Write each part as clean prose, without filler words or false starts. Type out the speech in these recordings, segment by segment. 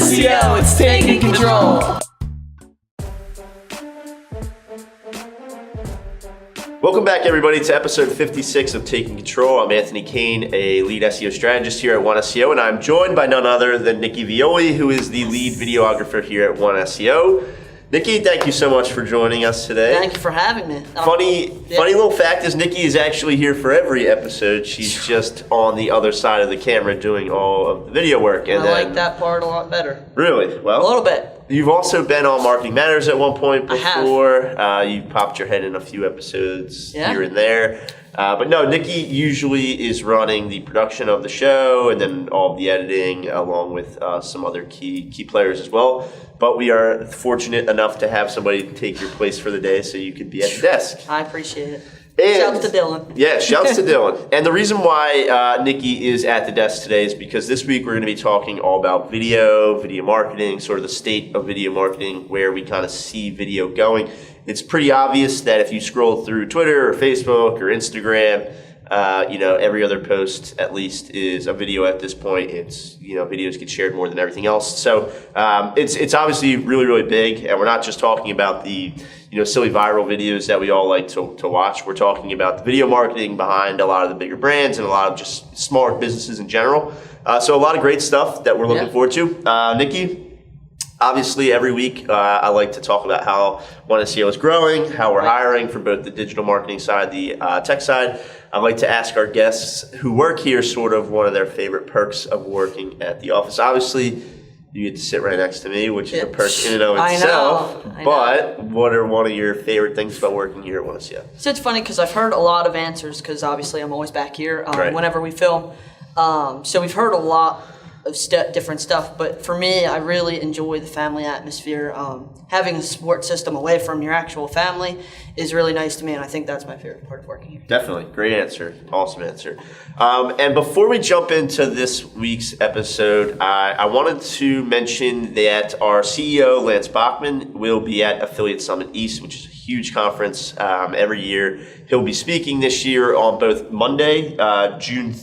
SEO, it's taking control. Welcome back, everybody, to episode 56 of Taking Control. I'm Anthony Kane, a lead SEO strategist here at One SEO, and I'm joined by none other than Nikki Violi, who is the lead videographer here at One SEO. Nikki, thank you so much for joining us today. Thank you for having me. Funny little fact is Nikki is actually here for every episode. She's just on the other side of the camera doing all of the video work. And I like that part a lot better. Really? Well, a little bit. You've also been on Marketing Matters at one point before. I have. You popped your head in a few episodes Yeah. here and there. But no, Nikki usually is running the production of the show and then all of the editing along with some other key players as well. But we are fortunate enough to have somebody take your place for the day so you could be at the desk. I appreciate it. And shouts to Dylan. Yeah, shouts to Dylan. And the reason why Nikki is at the desk today is because this week we're going to be talking all about video marketing, sort of the state of video marketing, where we kind of see video going. It's pretty obvious that if you scroll through Twitter or Facebook or Instagram, every other post at least is a video at this point. It's, videos get shared more than everything else. So it's obviously really, really big. And we're not just talking about the silly viral videos that we all like to watch. We're talking about the video marketing behind a lot of the bigger brands and a lot of just smaller businesses in general. So a lot of great stuff that we're looking forward to. Nikki, obviously every week I like to talk about how One SEO is growing, how we're hiring for both the digital marketing side, the tech side. I like to ask our guests who work here sort of one of their favorite perks of working at the office. Obviously, you get to sit right next to me, which is a perk in and of itself. I know. But what are one of your favorite things about working here at One SEO? So it's funny because I've heard a lot of answers because obviously I'm always back here whenever we film. So we've heard a lot of different stuff, but for me, I really enjoy the family atmosphere. Having a support system away from your actual family is really nice to me, and I think that's my favorite part of working here. Definitely. Great answer. Awesome answer. And before we jump into this week's episode, I wanted to mention that our CEO, Lance Bachman, will be at Affiliate Summit East, which is a huge conference every year. He'll be speaking this year on both Monday, July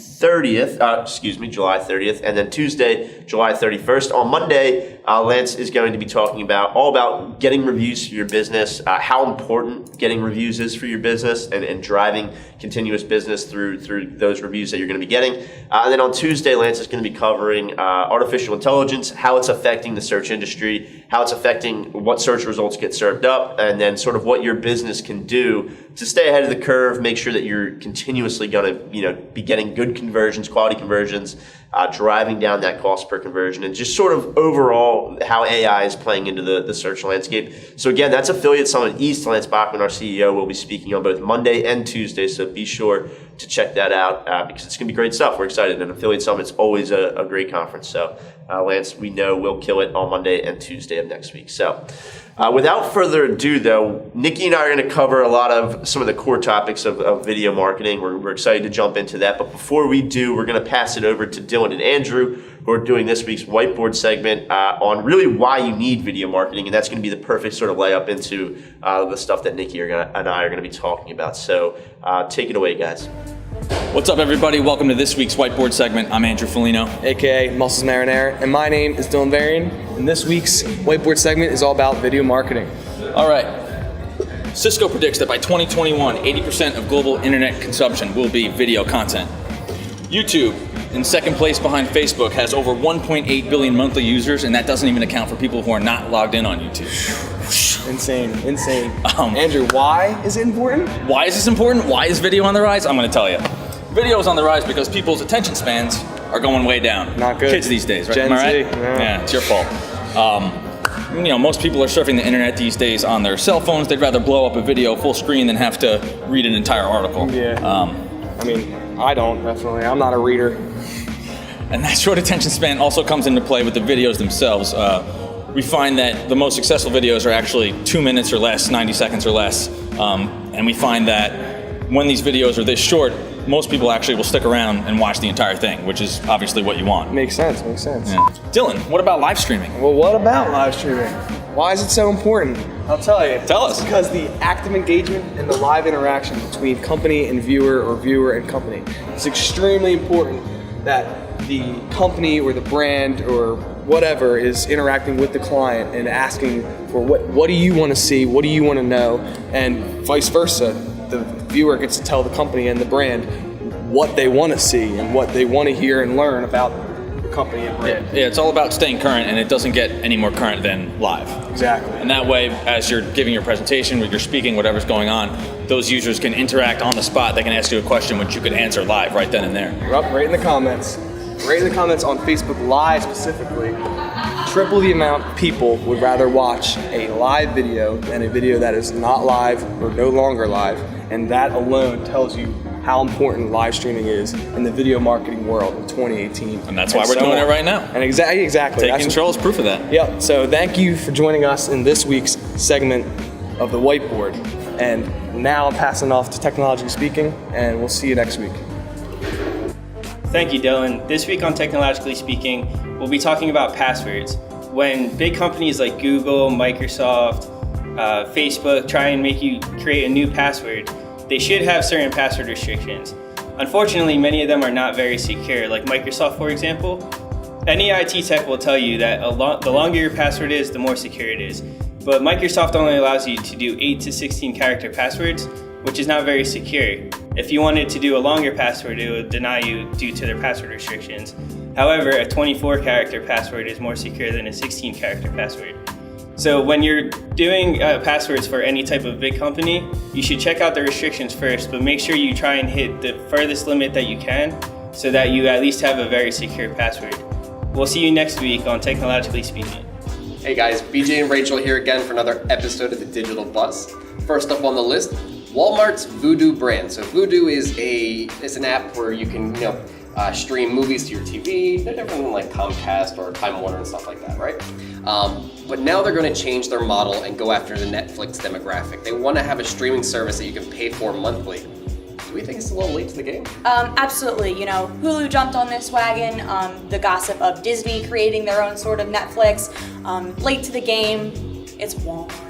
30th, and then Tuesday, July 31st. On Monday, Lance is going to be talking all about getting reviews for your business, how important getting reviews is for your business, and driving continuous business through those reviews that you're going to be getting. And then on Tuesday, Lance is going to be covering artificial intelligence, how it's affecting the search industry, how it's affecting what search results get served up, and then sort of what your business can do to stay ahead of the curve, make sure that you're continuously going to be getting good conversions, quality conversions, driving down that cost per conversion, and just sort of overall how AI is playing into the search landscape. So again, that's Affiliate Summit East. Lance Bachman, our CEO, will be speaking on both Monday and Tuesday, so be sure to check that out because it's going to be great stuff. We're excited, and Affiliate Summit's always a great conference. So Lance, we know, will kill it on Monday and Tuesday of next week. So without further ado, though, Nikki and I are going to cover a lot of some of the core topics of video marketing. We're excited to jump into that. But before we do, we're going to pass it over to Dylan and Andrew, who are doing this week's whiteboard segment on really why you need video marketing. And that's going to be the perfect sort of layup into the stuff that Nikki and I are going to be talking about. So take it away, guys. What's up, everybody? Welcome to this week's whiteboard segment. I'm Andrew Foligno, aka Muscles Marinara, and my name is Dylan Varian. And this week's whiteboard segment is all about video marketing. All right. Cisco predicts that by 2021, 80% of global internet consumption will be video content. YouTube, in second place behind Facebook, has over 1.8 billion monthly users, and that doesn't even account for people who are not logged in on YouTube. Insane. Andrew, why is it important? Why is this important? Why is video on the rise? I'm going to tell you. Video is on the rise because people's attention spans are going way down. Not good. Kids these days, right? Gen Am I right? Z. Yeah, it's your fault. Most people are surfing the internet these days on their cell phones. They'd rather blow up a video full screen than have to read an entire article. Yeah. I don't, definitely. I'm not a reader. And that short attention span also comes into play with the videos themselves. We find that the most successful videos are actually 2 minutes or less, 90 seconds or less. And we find that when these videos are this short, most people actually will stick around and watch the entire thing, which is obviously what you want. Makes sense. Yeah. Dylan, what about live streaming? Well, what about live streaming? Why is it so important? I'll tell you. Tell us. Because the active engagement and the live interaction between company and viewer, or viewer and company, it's extremely important that the company or the brand or whatever is interacting with the client and asking for what do you want to see, what do you want to know, and vice versa. The viewer gets to tell the company and the brand what they want to see and what they want to hear and learn about the company and brand. Yeah, it's all about staying current, and it doesn't get any more current than live. Exactly. And that way, as you're giving your presentation, you're speaking, whatever's going on, those users can interact on the spot. They can ask you a question which you could answer live right then and there. You're up right in the comments. Right in the comments on Facebook Live specifically. Triple the amount of people would rather watch a live video than a video that is not live or no longer live. And that alone tells you how important live streaming is in the video marketing world in 2018. And that's why we're doing it right now. And exactly. Taking CTRL is proof of that. Yep. So thank you for joining us in this week's segment of the whiteboard. And now I'm passing off to Technologically Speaking, and we'll see you next week. Thank you, Dylan. This week on Technologically Speaking, we'll be talking about passwords. When big companies like Google, Microsoft, Facebook try and make you create a new password, they should have certain password restrictions. Unfortunately, many of them are not very secure, like Microsoft, for example. Any IT tech will tell you that the longer your password is, the more secure it is. But Microsoft only allows you to do 8 to 16 character passwords, which is not very secure. If you wanted to do a longer password, it would deny you due to their password restrictions. However, a 24 character password is more secure than a 16 character password. So when you're doing passwords for any type of big company, you should check out the restrictions first, but make sure you try and hit the furthest limit that you can so that you at least have a very secure password. We'll see you next week on Technologically Speaking. Hey guys, BJ and Rachel here again for another episode of the Digital Buzz. First up on the list, Walmart's Vudu brand. So Vudu is an app where you can stream movies to your TV, no different than like Comcast or Time Warner and stuff like that, right? But now they're going to change their model and go after the Netflix demographic. They want to have a streaming service that you can pay for monthly. Do we think it's a little late to the game? Absolutely. Hulu jumped on this wagon. The gossip of Disney creating their own sort of Netflix. Late to the game. It's Walmart.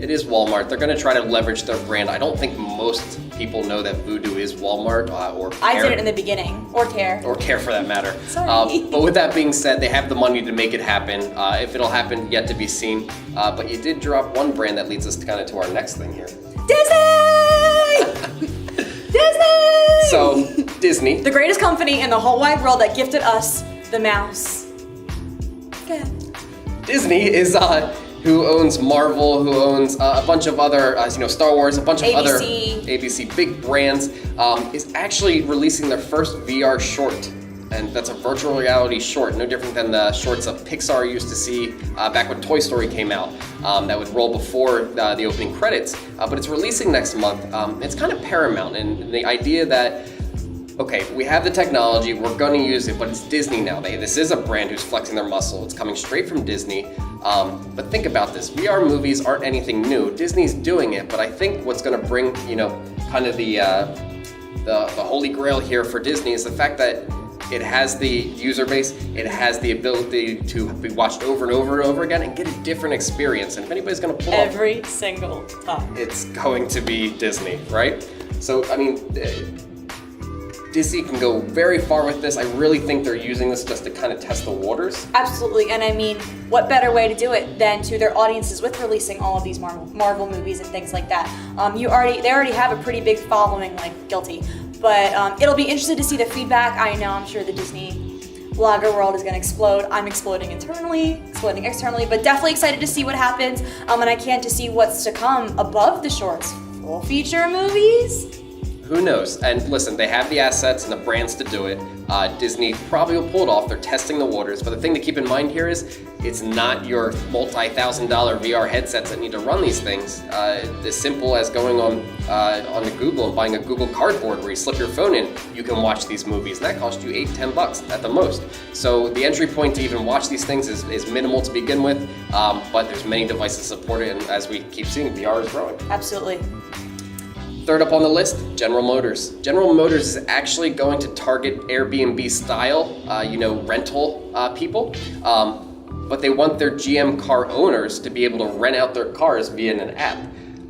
It is Walmart. They're going to try to leverage their brand. I don't think most people know that Vudu is Walmart or care. I did it in the beginning, or care. Or care for that matter. Sorry. But with that being said, they have the money to make it happen. If it'll happen, yet to be seen. But you did drop one brand that leads us to our next thing here. Disney! Disney! So, Disney. The greatest company in the whole wide world that gifted us the mouse. Okay. Disney is who owns Marvel, who owns a bunch of other, Star Wars, a bunch of other ABC big brands, is actually releasing their first VR short. And that's a virtual reality short, no different than the shorts that Pixar used to see back when Toy Story came out, that would roll before the opening credits. But it's releasing next month. It's kind of Paramount, and the idea that, okay, we have the technology, we're gonna use it, but it's Disney now. This is a brand who's flexing their muscle. It's coming straight from Disney. But think about this, VR movies aren't anything new. Disney's doing it, but I think what's gonna bring, kind of the holy grail here for Disney is the fact that it has the user base, it has the ability to be watched over and over and over again and get a different experience. And if anybody's gonna pull every single time, it's going to be Disney, right? So, Disney can go very far with this. I really think they're using this just to kind of test the waters. Absolutely, and what better way to do it than to their audiences with releasing all of these Marvel movies and things like that. They already have a pretty big following, guilty. But it'll be interesting to see the feedback. I'm sure the Disney blogger world is going to explode. I'm exploding internally, exploding externally, but definitely excited to see what happens. And I can't to see what's to come above the shorts. Full feature movies? Who knows? And listen, they have the assets and the brands to do it. Disney probably will pull it off. They're testing the waters. But the thing to keep in mind here is it's not your multi-$1,000 VR headsets that need to run these things. As simple as going on to Google and buying a Google Cardboard where you slip your phone in, you can watch these movies. And that costs you $8-10 at the most. So the entry point to even watch these things is minimal to begin with. But there's many devices supported, and as we keep seeing, VR is growing. Absolutely. Third up on the list, General Motors. General Motors is actually going to target Airbnb style, rental people. But they want their GM car owners to be able to rent out their cars via an app.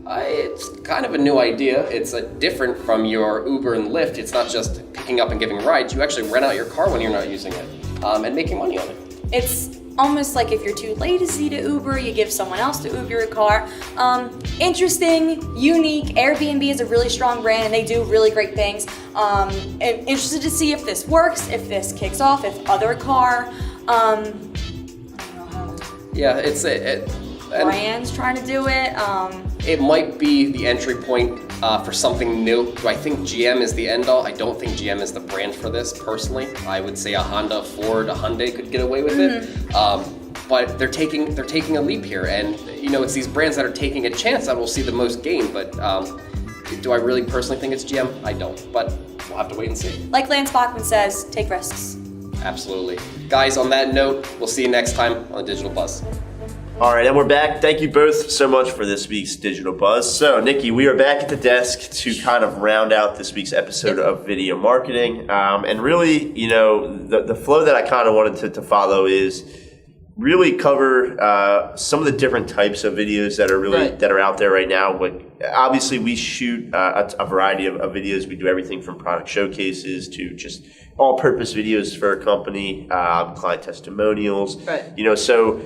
It's kind of a new idea. It's different from your Uber and Lyft. It's not just picking up and giving rides. You actually rent out your car when you're not using it and making money on it. It's almost like if you're too lazy to Uber, you give someone else to Uber your car. Interesting, unique. Airbnb is a really strong brand and they do really great things. I'm interested to see if this works, if this kicks off, if other car, Yeah, it's brands trying to do it. It might be the entry point for something new. Do I think GM is the end all? I don't think GM is the brand for this personally. I would say a Honda, Ford, a Hyundai could get away with it. But they're taking a leap here, and it's these brands that are taking a chance that will see the most gain. But do I really personally think it's GM? I don't, but we'll have to wait and see. Like Lance Bachman says, take risks. Absolutely. Guys, on that note, we'll see you next time on Digital Buzz. All right, and we're back. Thank you both so much for this week's Digital Buzz. So, Nikki, we are back at the desk to kind of round out this week's episode of video marketing. And really, the flow that I kind of wanted to follow is really cover some of the different types of videos that are that are out there right now. Obviously, we shoot a variety of videos. We do everything from product showcases to just all-purpose videos for a company, client testimonials. Right. So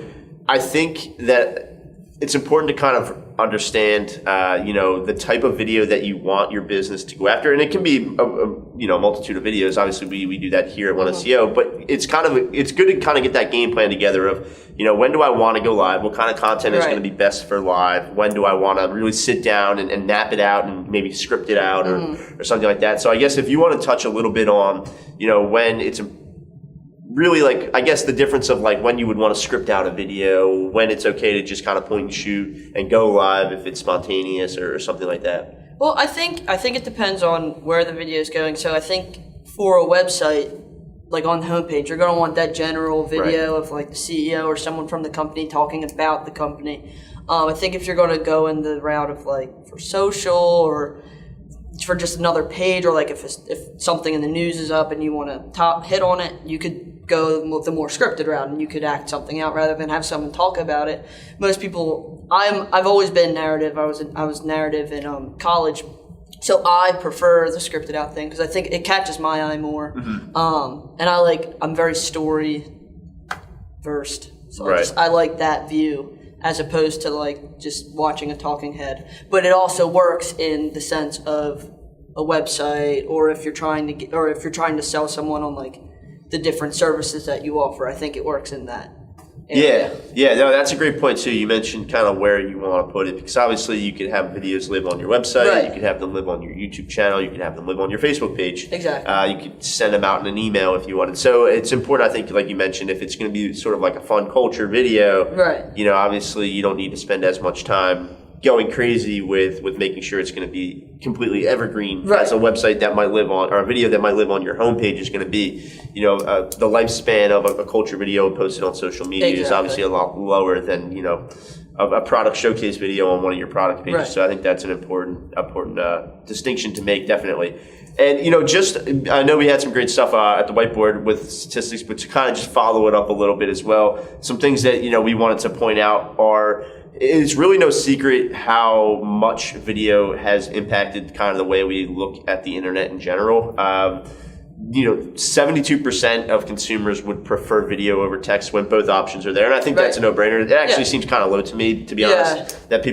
I think that it's important to kind of understand, the type of video that you want your business to go after, and it can be a multitude of videos. Obviously, we do that here at One SEO, but it's good to kind of get that game plan together of, when do I want to go live? What kind of content is going to be best for live? When do I want to really sit down and map it out and maybe script it out or something like that? So I guess if you want to touch a little bit on, when it's really the difference of when you would want to script out a video, when it's okay to just kind of point and shoot and go live if it's spontaneous or something like that. Well, I think it depends on where the video is going. So I think for a website, on the homepage, you're going to want that general video of the CEO or someone from the company talking about the company. I think if you're going to go in the route of for social or for just another page, or if something in the news is up and you want to top hit on it, you could go the more scripted route and you could act something out rather than have someone talk about it. Most people, I've always been narrative. I was narrative in college, so I prefer the scripted out thing because I think it catches my eye more. And I'm very story versed, so I like that view as opposed to just watching a talking head. But it also works in the sense of a website, or if you're trying to sell someone on the different services that you offer. I think it works in that area. Yeah, no, that's a great point too. You mentioned kind of where you want to put it, because obviously you could have videos live on your website, you could have them live on your YouTube channel, you could have them live on your Facebook page. Exactly. You could send them out in an email if you wanted. So it's important, I think, like you mentioned, if it's going to be sort of like a fun culture video, obviously you don't need to spend as much time going crazy with making sure it's going to be completely evergreen as a website that might live on, or a video that might live on your homepage is going to be. The lifespan of a culture video posted on social media is obviously a lot lower than a product showcase video on one of your product pages. So I think that's an important distinction to make, definitely. And I know we had some great stuff at the whiteboard with statistics, but to kind of just follow it up a little bit as well, some things that we wanted to point out are, it's really no secret how much video has impacted kind of the way we look at the internet in general. 72% of consumers would prefer video over text when both options are there, and I think that's a no-brainer. It actually seems kind of low to me, to be honest, that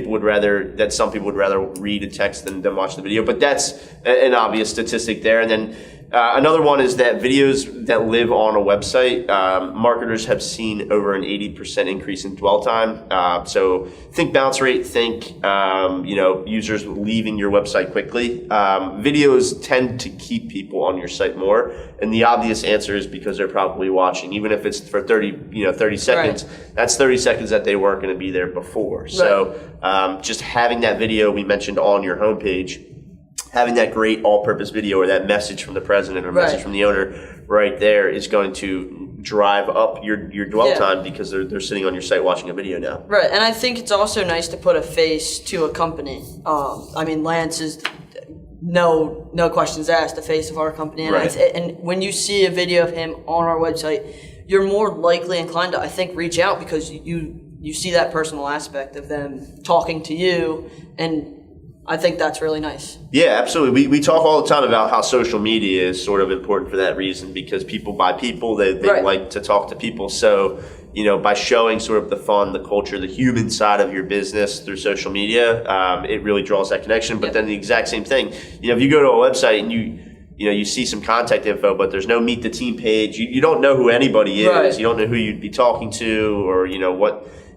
some people would rather read a text than watch the video, but that's an obvious statistic there. And then another one is that videos that live on a website, marketers have seen over an 80% increase in dwell time. So think bounce rate, think users leaving your website quickly. Videos tend to keep people on your site more, and the obvious answer is because they're probably watching, even if it's for 30 seconds. That's 30 seconds that they weren't going to be there before. So just having that video we mentioned on your homepage, having that great all-purpose video or that message from the president or message from the owner right there is going to drive up your dwell time, because they're sitting on your site watching a video now. Right, and I think it's also nice to put a face to a company. Lance is, no questions asked, the face of our company. And, and when you see a video of him on our website, you're more likely inclined to, I think, reach out because you see that personal aspect of them talking to you, and I think that's really nice. Yeah, absolutely. We talk all the time about how social media is sort of important for that reason, because people buy people. They like to talk to people. So, by showing sort of the fun, the culture, the human side of your business through social media, it really draws that connection. But then the exact same thing, if you go to a website and you see some contact info, but there's no meet the team page, you don't know who anybody is, right. You don't know who you'd be talking to, or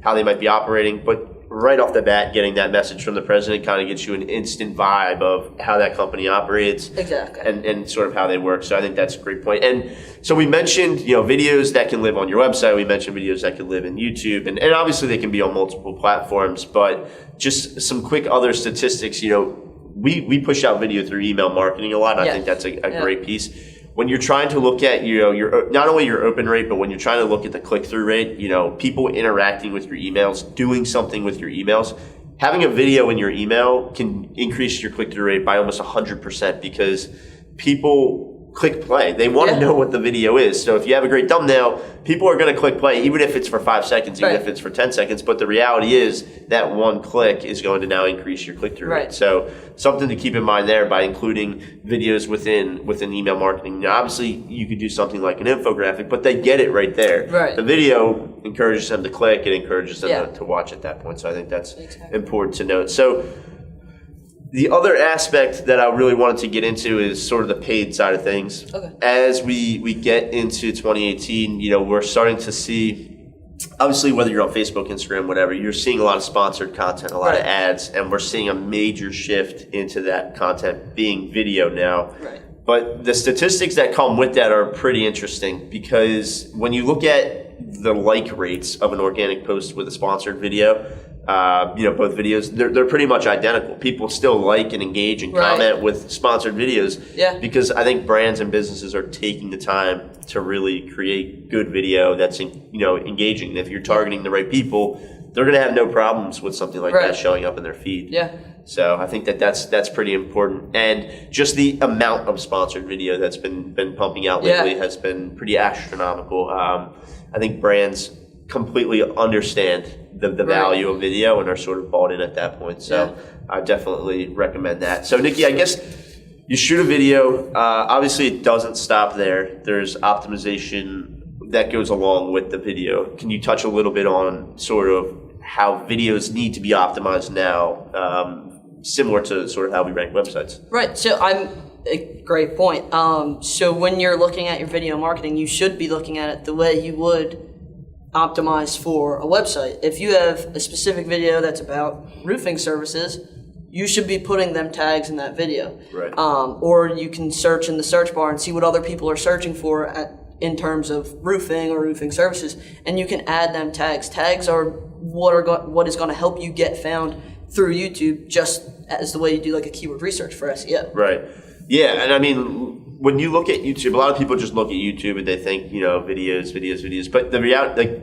how they might be operating. But right off the bat, getting that message from the president kind of gets you an instant vibe of how that company operates, exactly, and sort of how they work. So I think that's a great point. And so we mentioned, videos that can live on your website. We mentioned videos that can live in YouTube, and obviously they can be on multiple platforms. But just some quick other statistics. We push out video through email marketing a lot. And I think that's a great piece. When you're trying to look at your not only your open rate, but when you're trying to look at the click-through rate, people interacting with your emails, doing something with your emails, having a video in your email can increase your click-through rate by almost 100% because people click play. They want to know what the video is. So if you have a great thumbnail, people are going to click play, even if it's for 5 seconds, even if it's for 10 seconds. But the reality is that one click is going to now increase your click-through rate. So something to keep in mind there by including videos within email marketing. Now, obviously, you could do something like an infographic, but they get it right there. Right. The video encourages them to click. It encourages them to watch at that point. So I think that's important to note. So the other aspect that I really wanted to get into is sort of the paid side of things. Okay. As we get into 2018, we're starting to see, obviously, whether you're on Facebook, Instagram, whatever, you're seeing a lot of sponsored content, a lot of ads, and we're seeing a major shift into that content being video now. Right. But the statistics that come with that are pretty interesting because when you look at the like rates of an organic post with a sponsored video, both videos, they're pretty much identical. People still like and engage and comment with sponsored videos because I think brands and businesses are taking the time to really create good video that's engaging. And if you're targeting the right people, they're going to have no problems with something like that showing up in their feed. Yeah. So I think that's pretty important. And just the amount of sponsored video that's been pumping out lately has been pretty astronomical. I think brands completely understand the value of video and are sort of bought in at that point. So I definitely recommend that. So Nikki, I guess you shoot a video. Obviously, it doesn't stop there. There's optimization that goes along with the video. Can you touch a little bit on sort of how videos need to be optimized now, similar to sort of how we rank websites? Right. So a great point. So when you're looking at your video marketing, you should be looking at it the way you would optimize for a website. If you have a specific video that's about roofing services, you should be putting them tags in that video. Right. Or you can search in the search bar and see what other people are searching for in terms of roofing or roofing services, and you can add them tags. Tags are what is going to help you get found through YouTube, just as the way you do like a keyword research for SEO. Right. Yeah, and I mean, when you look at YouTube, a lot of people just look at YouTube and they think, videos. But the reality,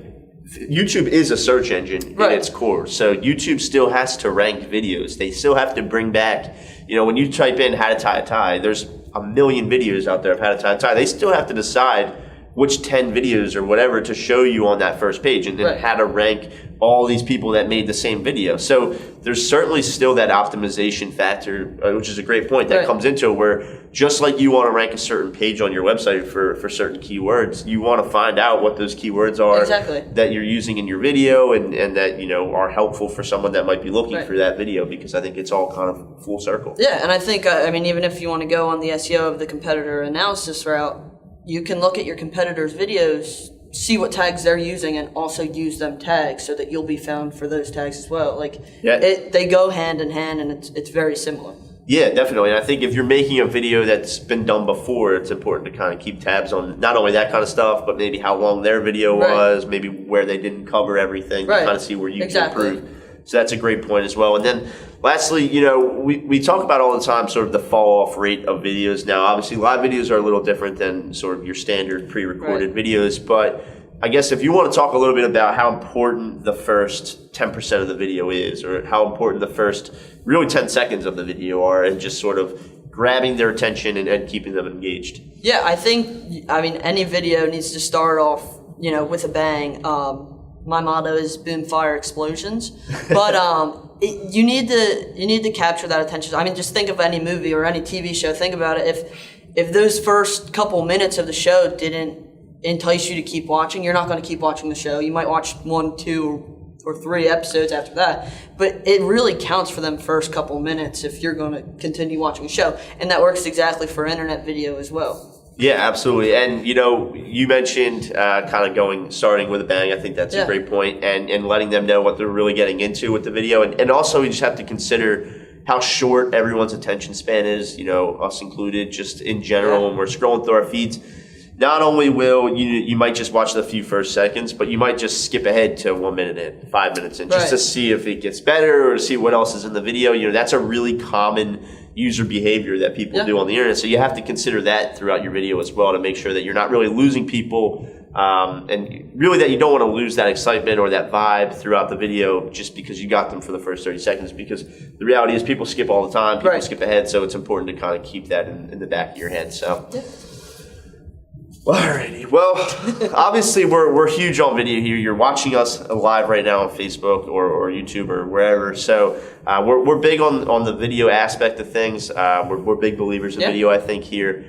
YouTube is a search engine in its core. So YouTube still has to rank videos. They still have to bring back, when you type in how to tie a tie, there's a million videos out there of how to tie a tie. They still have to decide which 10 videos or whatever to show you on that first page and how to rank all these people that made the same video. So there's certainly still that optimization factor, which is a great point, that comes into it, where just like you want to rank a certain page on your website for certain keywords, you want to find out what those keywords are that you're using in your video and that are helpful for someone that might be looking for that video, because I think it's all kind of full circle. Yeah, and I think, even if you want to go on the SEO of the competitor analysis route, you can look at your competitors' videos, see what tags they're using, and also use them tags so that you'll be found for those tags as well. They go hand in hand, and it's very similar. Yeah, definitely. And I think if you're making a video that's been done before, it's important to kind of keep tabs on not only that kind of stuff, but maybe how long their video was, maybe where they didn't cover everything, to kind of see where you can improve. So that's a great point as well. And then lastly, we talk about all the time sort of the fall off rate of videos. Now, obviously, live videos are a little different than sort of your standard pre-recorded videos. But I guess if you want to talk a little bit about how important the first 10% of the video is, or how important the first really 10 seconds of the video are, and just sort of grabbing their attention and keeping them engaged. Yeah, I think, any video needs to start off, with a bang. My motto is boom, fire, explosions. But you need to capture that attention. Just think of any movie or any TV show. Think about it. If those first couple minutes of the show didn't entice you to keep watching. You're not going to keep watching the show. You might watch 1, 2, or 3 episodes after that, but it really counts for them first couple minutes if you're going to continue watching the show, and that works exactly for internet video as well. Yeah, absolutely. And you mentioned kind of starting with a bang. I think that's a great point, and letting them know what they're really getting into with the video, and also you just have to consider how short everyone's attention span is, us included, just in general. When we're scrolling through our feeds, not only will you might just watch the few first seconds, but you might just skip ahead to 1 minute in, 5 minutes in, just to see if it gets better or to see what else is in the video. That's a really common user behavior that people do on the internet. So you have to consider that throughout your video as well to make sure that you're not really losing people, and really that you don't want to lose that excitement or that vibe throughout the video just because you got them for the first 30 seconds, because the reality is people skip all the time, people skip ahead, so it's important to kind of keep that in the back of your head. So. Alrighty. Well, obviously we're huge on video here. You're watching us live right now on Facebook or YouTube or wherever. So we're big on the video aspect of things. We're big believers in video, I think, here.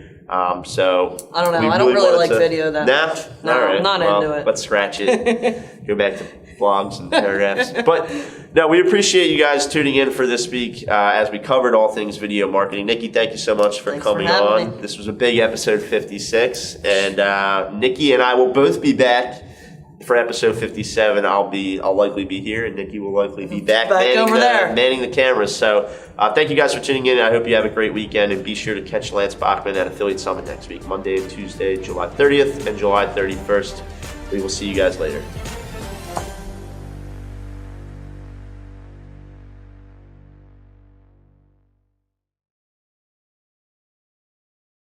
So I don't know. I don't really like video that much. No, all right. I'm not into it. Let's scratch it. Go back to blogs and paragraphs. But no, we appreciate you guys tuning in for this week as we covered all things video marketing. Nikki, thank you so much for coming on. Me. This was a big episode 56, and Nikki and I will both be back for episode 57. I'll likely be here, and Nikki will likely be back manning the cameras. So thank you guys for tuning in. I hope you have a great weekend, and be sure to catch Lance Bachman at Affiliate Summit next week, Monday and Tuesday, July 30th and July 31st. We will see you guys later.